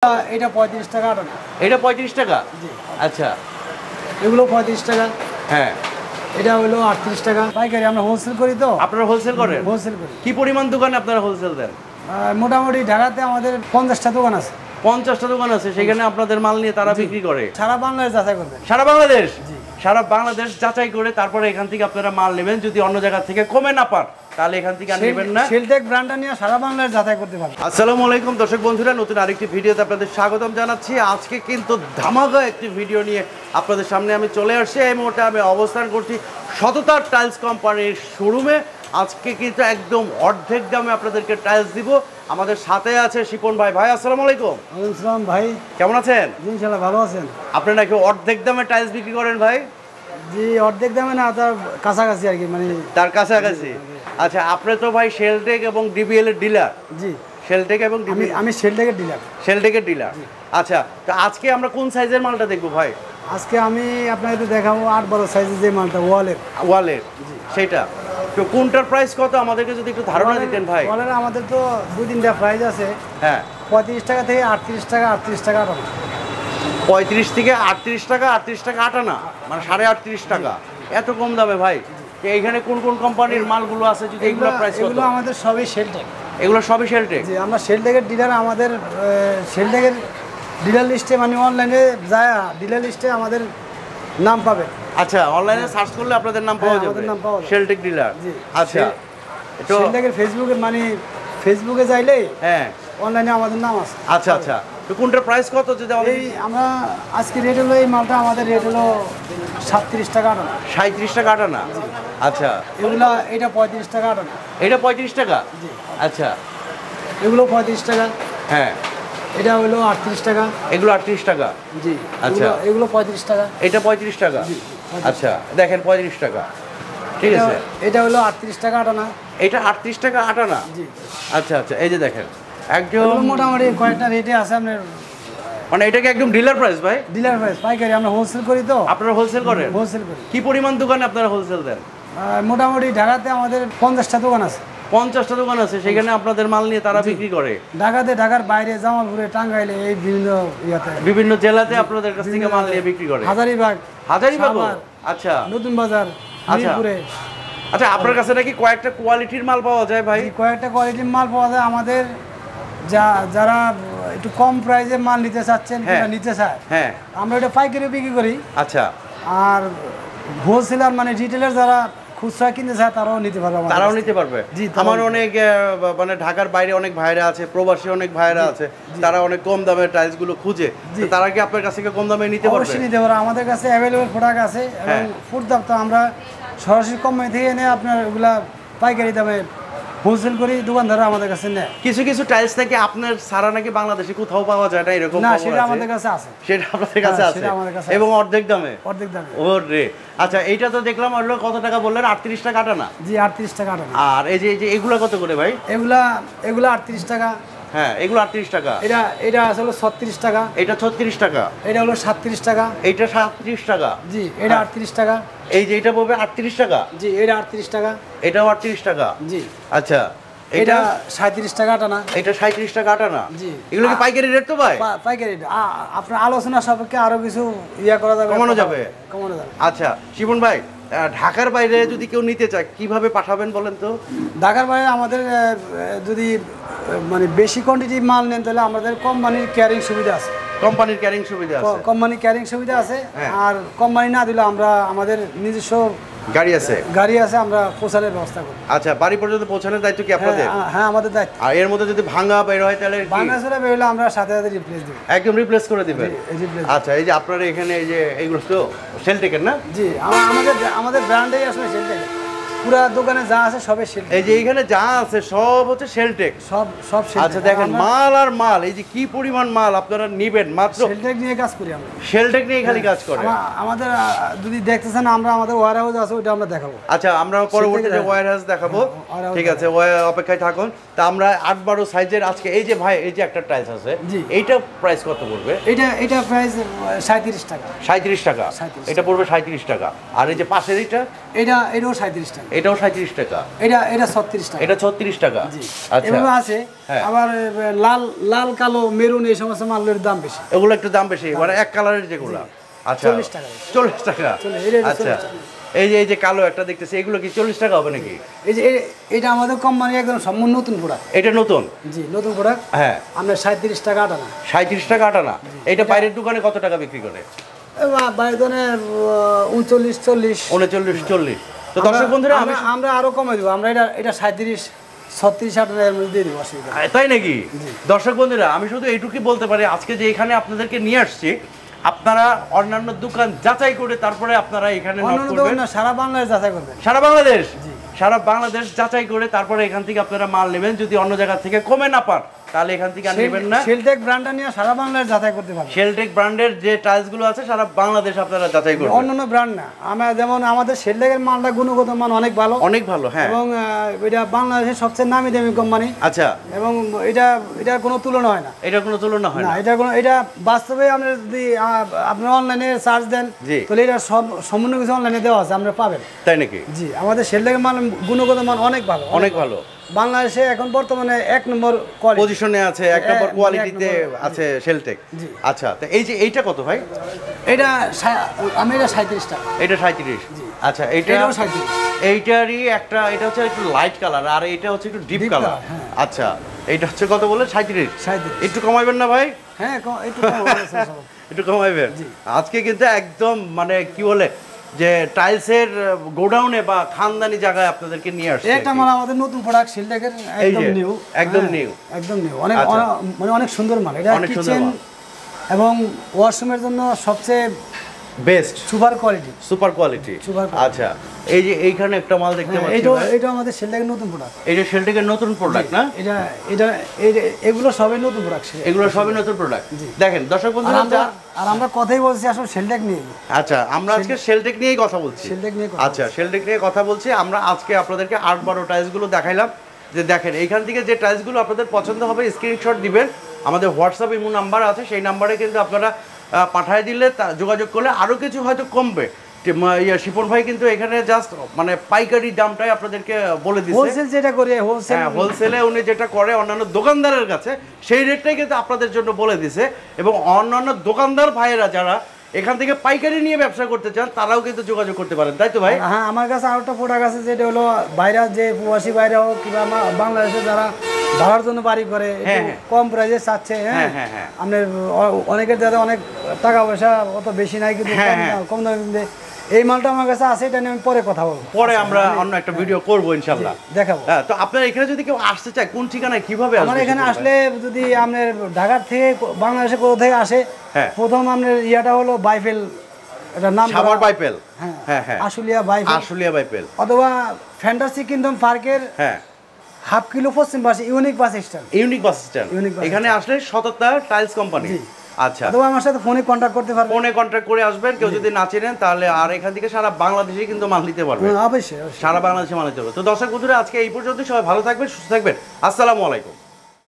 এটা 35 টাকা আটানা। এটা 35 টাকা? জি। আচ্ছা, এগুলো 35 টাকা। হ্যাঁ। এটা হলো 38 টাকা। পাইকারি আমরা হোলসেল করি তো। আপনারা হোলসেল করেন? হোলসেল করি। কি পরিমাণ দোকানে আপনারা হোলসেল দেন? মোটামুটি ঢাকাতে আমাদের 50টা দোকান আছে। 50টা দোকান আছে, সেখানে আপনাদের মাল নিয়ে তারা বিক্রি করে? সারা বাংলাদেশ যাচাই করবেন। সারা বাংলাদেশ? জি। সারা বাংলাদেশ যাচাই করে তারপরে এখান থেকে আপনারা মাল নেবেন। যদি অন্য জায়গা থেকে কমে না পান তাহলে এখান থেকে আর নেবেন না। শেলটেক ব্র্যান্ডটা নিয়ে সারা বাংলাদেশ যাচাই করতে পারবেন। আসসালামু আলাইকুম দর্শক বন্ধুরা, নতুন আরেকটি ভিডিওতে আপনাদের স্বাগতম জানাচ্ছি। আজকে কিন্তু ধামাকা একটি ভিডিও নিয়ে আপনাদের সামনে আমি চলে আসছি। এই মুহূর্তে আমি অবস্থান করছি সততার টাইলস কোম্পানির শোরুমে। আজকে কিন্তু একদম অর্ধেক দামে আপনাদেরকে টাইলস দিব। আমাদের সাথে আছে শিপন ভাই। ভাই আসসালামু আলাইকুম। ওয়ালাইকুম আসসালাম ভাই। কেমন আছেন? জি ইনশাআল্লাহ ভালো আছেন। আপনি নাকি অর্ধেক দামে টাইলস বিক্রি করেন ভাই? জি অর্ধেক দামে না, তার কাছাকাছি আর কি, মানে তার কাছাকাছি। আচ্ছা, আপনি তো ভাই শেলটেক এবং ডিবিএল এর ডিলার? জি। শেলটেক এবং আমি শেলটেকের ডিলার। শেলটেকের ডিলার। আচ্ছা, তো আজকে আমরা কোন সাইজের মালটা দেখবো ভাই? আজকে আমি আপনাকে দেখাবো 8-12 সাইজের যে মালটা ওয়ালের সেটা তো কোনটার প্রাইস কত আমাদেরকে যদি একটু ধারণা দিতেন ভাই। ওয়ালের আমাদের তো 2-3টা প্রাইস আছে। হ্যাঁ, 35 টাকা থেকে 38 টাকা, 38 টাকা আটানা। 35 থেকে 38 টাকা, 38 টাকা আটানা, মানে 38.5 টাকা। এত কম দামে ভাই? তো এইখানে কোন কোন কোম্পানির মালগুলো আছে যদি এগুলো প্রাইস কত? এগুলো আমাদের সবই শেলটেক। এগুলো সবই শেলটেক? জি, আমরা শেলটেকের ডিলার। আমাদের শেলটেকের ডিলার লিস্টে, মানে অনলাইনে যায় ডিলার লিস্টে আমাদের নাম পাবে। আচ্ছা, অনলাইনে সার্চ করলে আপনাদের নাম পাওয়া যাবে? আমাদের নাম পাওয়া যাবে। শেলটেক ডিলার। জি। আচ্ছা, তো শেলটেকের ফেসবুকে, মানে ফেসবুকে যাইলেই হ্যাঁ অনলাইনে আমাদের নাম আছে। আচ্ছা আচ্ছা, তো কোনটার প্রাইস কত যদি আমাদের? এই আমরা আজকে রেট হলো, এই মালটা আমাদের রেট হলো 37 টাকা আটানা। 37 টাকা আটানা? আচ্ছা, এগুলা এটা 35 টাকা আটানা। এটা 35 টাকা? জি। আচ্ছা, এগুলো 35 টাকা। হ্যাঁ। এটা হলো 38 টাকা। এগুলো 38 টাকা? জি। আচ্ছা। এগুলো 35 টাকা। এটা 35 টাকা? জি। আচ্ছা, দেখেন 35 টাকা, ঠিক আছে। এটা হলো 38 টাকা আটানা। এটা 38 টাকা আটানা? জি। আচ্ছা আচ্ছা, এই যে দেখেন একদম মোটামুটি কয়েকটা রেটে আছে আপনার। মানে এটা কি একদম ডিলার প্রাইস ভাই? Dealer price. পাইকারি আমরা হোলসেল করি তো। আপনারা হোলসেল করেন? হোলসেল করি। কি পরিমাণ দোকানে আপনারা হোলসেল দেন? মোটামুটি ঢাকাতে আমাদের 50টা দোকান আছে। 50টা দোকান আছে, সেখানে আপনাদের মাল নিয়ে তারা বিক্রি করে? ঢাকার বাইরে, জামালপুরে, টাঙ্গাইলে, এই বিভিন্ন জেলাতে আপনাদের কাছ থেকে মাল নিয়ে বিক্রি করে? হাজারীবাগ। আচ্ছা, নতুন বাজার, মিরপুরে। আচ্ছা, আপনার কাছে নাকি কয়েকটা কোয়ালিটির মাল পাওয়া যায় ভাই? কয়েকটা কোয়ালিটির মাল পাওয়া যায় আমাদের। যারা একটু কম প্রাইসে মাল নিতে চাচ্ছেন, নিতে চায়, হ্যাঁ, আমরা এটা পাইকারি বিক্রি করি। আচ্ছা। আর হোলসেলার, মানে রিটেলার যারা খুচরা কিনতে চায় তারাও নিতে পারবে। তারাও নিতে পারবে? জি। আমার অনেক মানে ঢাকার বাইরে অনেক ভাইরা আছে, প্রবাসী অনেক ভাইরা আছে, তারা অনেক কম দামে টাইলস গুলো খুঁজে। তারা কি আপনার কাছ থেকে কম দামে নিতে পারবে? অবশ্যই নিতে পারবে। আমাদের কাছে অ্যাভেলেবল প্রোডাক্ট আছে এবং ফুড দাম তো আমরা সরাসরি কোম্পানি থেকে এনে আপনার ওগুলা পাইকারি দামে হোলসেল করি, দোকানদাররা আমাদের কাছে নেয়। কিছু কিছু টাইলস নাকি আপনার সারা নাকি বাংলাদেশে কোথাও পাওয়া যায় না, এরকম? না, সেটা আমাদের কাছে আছে। সেটা আপনাদের কাছে আছে? এবং অর্ধেক দামে? অর্ধেক দামে। ওরে, আচ্ছা, এইটা তো দেখলাম হলো কত টাকা বললেন? 38 টাকা আটানা? জি, 38 টাকা আটানা। আর এই যে এগুলা কত করে ভাই? এগুলা 38 টাকা। হ্যাঁ, এগুলো 38 টাকা। এটা আসলে 36 টাকা। এটা 36 টাকা। এটা হলো 37 টাকা। এইটা 37 টাকা? জি। এটা 38 টাকা। এই যে এটা পড়বে 38 টাকা? জি। এটা 38 টাকা। এটাও 38 টাকা? জি। আচ্ছা, এটা 37 টাকা আটানা। এটা 37 টাকা আটানা? জি। এগুলো কি পাইকারি রেট তো ভাই? পাইকারি। আপনার আলোচনা সাপেক্ষে আরো কিছু করা যাবে, কমানো যাবে। আচ্ছা শিপন ভাই, ঢাকার বাইরে যদি কেউ নিতে চায় কিভাবে পাঠাবেন বলেন তো? ঢাকার বাইরে আমাদের যদি মানে বেশি কোয়ান্টিটি মাল নেন তাহলে আমাদের কোম্পানির ক্যারিং সুবিধা আছে। কোম্পানির ক্যারিং সুবিধা আছে? কোম্পানির ক্যারিং সুবিধা আছে। আর কোম্পানি না দিলে আমরা আমাদের নিজস্ব গাড়ি আছে, আমরা পৌঁছানোর ব্যবস্থা করি। আচ্ছা, বাড়ি পর্যন্ত পৌঁছানোর দায়িত্ব কি আপনাদের? হ্যাঁ, আমাদের দায়িত্ব। আর এর মধ্যে যদি ভাঙা বের হয় তাহলে? ভাঙা চলে বের হলে আমরা সাথে সাথে রিপ্লেস দেব। একদম রিপ্লেস করে দিবেন? আচ্ছা, এই যে আপনারা এখানে এই যে এইগুলো তো শেলটেকের না? জি, আমাদের ব্র্যান্ডেই আসলে শেলটেক। পুরো দোকানে যা আছে সবই শেলটেক। এই যে এখানে যা আছে সব হচ্ছে শেলটেক? সব শেলটেক। আচ্ছা, দেখেন মাল আর মাল, এই যে কি পরিমাণ মাল আপনারা নিবেন, মাত্র শেলটেক নিয়ে কাজ করি আমরা। শেলটেক নিয়ে খালি কাজ করে? আমাদের যদি দেখতেছেন, আমাদের ওয়্যার হাউস আছে, ওটা আমরা দেখাবো। আচ্ছা, আমরা পরবর্তীতে ওয়্যার হাউস দেখাবো। ঠিক আছে, অপেক্ষায় থাকুন। তা আমরা 8-12 সাইজের আজকে এই যে ভাই, এই যে একটা টাইলস আছে, এইটা প্রাইস কত পড়বে? এটা প্রাইস 37 টাকা। 37 টাকা? এটা পড়বে 37 টাকা। আর এই যে পাশের এটাও 37 টাকা। এটাও 37 টাকা, এটা 36 টাকা, এটা 36 টাকা। আচ্ছা, এভাবে আছে। আবার লাল লাল কালো মেরুন এই সমস্ত মালের দাম বেশি, এগুলো একটু দাম বেশি, মানে এক কালারের যেগুলো। আচ্ছা, 40 টাকা। 40 টাকা। আচ্ছা, এই যে কালো একটা দেখতেছি, এগুলো কি 40 টাকা হবে নাকি? এই যে এটা আমাদের কোম্পানি একদম সম্পূর্ণ নতুন প্রোডাক্ট। এটা নতুন? জি, নতুন প্রোডাক্ট। হ্যাঁ, আমরা 37 টাকা আটা না। 37 টাকা আটা না। এটা বাইরের দোকানে কত টাকা বিক্রি করে? বাইরের দোকানে 39 40 39 40। তো দর্শক বন্ধুরা আমরা আরো কমে দেবো, আমরা এটা 37 36 টাকার মধ্যে দিয়ে দেবো, অসুবিধা নেই। তাই নাকি? দর্শক বন্ধুরা আমি শুধু এইটুকুই বলতে পারি, আজকে যে এখানে আপনাদেরকে নিয়ে আসছি, আপনারা অন্যান্য দোকান যাচাই করে তারপরে আপনারা এখানে নক করবেন। সারা বাংলাদেশ যাচাই করবেন, সারা বাংলাদেশ, সারা বাংলাদেশ যাচাই করে তারপরে এখান থেকে আপনারা মাল নেবেন। যদি অন্য জায়গা থেকে কমে না পান তাহলে এখান থেকে আর নেবেন না। শেলটেক ব্র্যান্ডটা নিয়ে সারা বাংলাদেশ যাচাই করতে পারবেন। শেলটেক ব্র্যান্ডের যে টাইলস গুলো আছে সারা বাংলাদেশ আপনারা যাচাই করবেন, অন্যান্য ব্র্যান্ড না। আমরা যেমন আমাদের শেলটেকের মালটা গুণগত মান অনেক ভালো, অনেক ভালো। হ্যাঁ, এবং এটা বাংলাদেশের সবচেয়ে নামি দামি কোম্পানি। আচ্ছা, এবং এটা কোনো তুলনা হয় না, এটা কোনো তুলনা হয় না। এটা বাস্তবে আপনি যদি আপনি অনলাইনে সার্চ দেন তাহলে এটা সম্পূর্ণ কিছু অনলাইনে দেওয়া আছে, আপনি পাবেন। তাই নাকি? জি, আমাদের শেলটেকের মান গুণগত মান অনেক ভালো, অনেক ভালো। বাংলাদেশে এখন বর্তমানে 1 নম্বর পজিশনে আছে, 1 নম্বর কোয়ালিটিতে আছে শেলটেক। আচ্ছা, তো এই যে এইটা কত ভাই? এটা আমি এটা 37 টাকা। এটা 37। আচ্ছা, এইটাও 37। এইটারই একটা, এটা হচ্ছে একটু লাইট কালার আর এটা হচ্ছে একটু ডিপ কালার। আচ্ছা, এইটা হচ্ছে কত বলে? 37। একটু কমাইবেন না ভাই? হ্যাঁ, একটু একটু কমাইবেন। আজকে কিন্তু একদম মানে কি বলে যে টাইলসের গোডাউনে বা খানদানি জায়গায় আপনাদেরকে নিয়ে আসছে। এটা মাল আমাদের নতুন প্রোডাক্ট শেলটেকের, একদম নিউ, একদম নিউ, একদম নিউ। অনেক সুন্দর মাল। এটা কিচেন এবং ওয়াশরুমের জন্য সবচেয়ে best, super quality, super quality. আচ্ছা, এই যে এইখানে একটা মাল দেখতে পাচ্ছি, এটা আমাদের শেলটেকের নতুন প্রোডাক্ট। এটা শেলটেকের নতুন প্রোডাক্ট না? এটা এগুলো সবই নতুন প্রোডাক্ট, এগুলো সবই নতুন প্রোডাক্ট। দেখেন দর্শক বন্ধুরা, আমরা কথাই বলছি আসলে শেলটেক নিয়ে। আচ্ছা, আমরা আজকে শেলটেক নিয়েই কথা বলছি। আচ্ছা, শেলটেক নিয়ে কথা বলছি। আমরা আজকে আপনাদেরকে 8-12 টাইলসগুলো দেখাইলাম, যে দেখেন এইখান থেকে যে টাইলসগুলো আপনাদের পছন্দ হবে স্ক্রিনশট দিবেন। আমাদের হোয়াটসঅ্যাপ ইমো নাম্বার আছে, সেই নাম্বারে কিন্তু আপনারা পাঠিয়ে দিলে যোগাযোগ করলে আরও কিছু হয়তো কমবে। শিপন ভাই কিন্তু এখানে জাস্ট মানে পাইকারি দামটাই আপনাদেরকে বলে দিচ্ছে। হোলসেল যেটা করে, হোলসেলে উনি যেটা করে অন্যান্য দোকানদারের কাছে সেই রেটটাই কিন্তু আপনাদের জন্য বলে দিছে। এবং অন্যান্য দোকানদার ভাইয়েরা যারা এখান থেকে পাইকারি নিয়ে ব্যবসা করতে চান তারাও কিন্তু যোগাযোগ করতে পারেন, তাই তো ভাই? হ্যাঁ, আমার কাছে আরেকটা প্রোডাক্ট আছে, যেটা হলো বাইরে যে প্রবাসী বাইরে হোক কিংবা বাংলাদেশে যারা ভাড়ার জন্য বাড়ি করে কম প্রাইসে চাচ্ছে। হ্যাঁ, আপনার অনেকের যাদের অনেক টাকা পয়সা অত বেশি নাই, কিন্তু কম দামে এই মালটা আমার কাছে আছে। এটা নিয়ে আমি পরে কথা বলবো, পরে আমরা অন্য একটা ভিডিও করবো ইনশাআল্লাহ, দেখাবো। তো আপনার এখানে যদি কেউ আসতে চায় কোন ঠিকানায় কিভাবে আসবে? আমার এখানে আসলে যদি আপনার ঢাকার থেকে বাংলাদেশে কোথা থেকে আসে, প্রথম আপনার ইয়াটা হলো বাইফেল, এটা নাম সাভার বাইফেল। হ্যাঁ, আশুলিয়া বাইফেল, অথবা ফ্যান্টাসি কিংডম পার্কের হাফ কিলো পশ্চিম পাশে ইউনিক বাস স্ট্যান্ড। এখানে আসলে সততা টাইলস কোম্পানি। আচ্ছা, তো আমার সাথে ফোনে কন্ট্যাক্ট করতে পারবেন, ফোনে কন্ট্যাক্ট করে আসবেন। কেউ যদি না চেনেন তাহলে আর এখান থেকে সারা বাংলাদেশে কিন্তু মাল নিতে পারবেন। অবশ্যই সারা বাংলাদেশে মাল নিতে পারবেন। তো দর্শক বন্ধুরা, আজকে এই পর্যন্ত। সবাই ভালো থাকবেন, সুস্থ থাকবেন। আসসালামু আলাইকুম।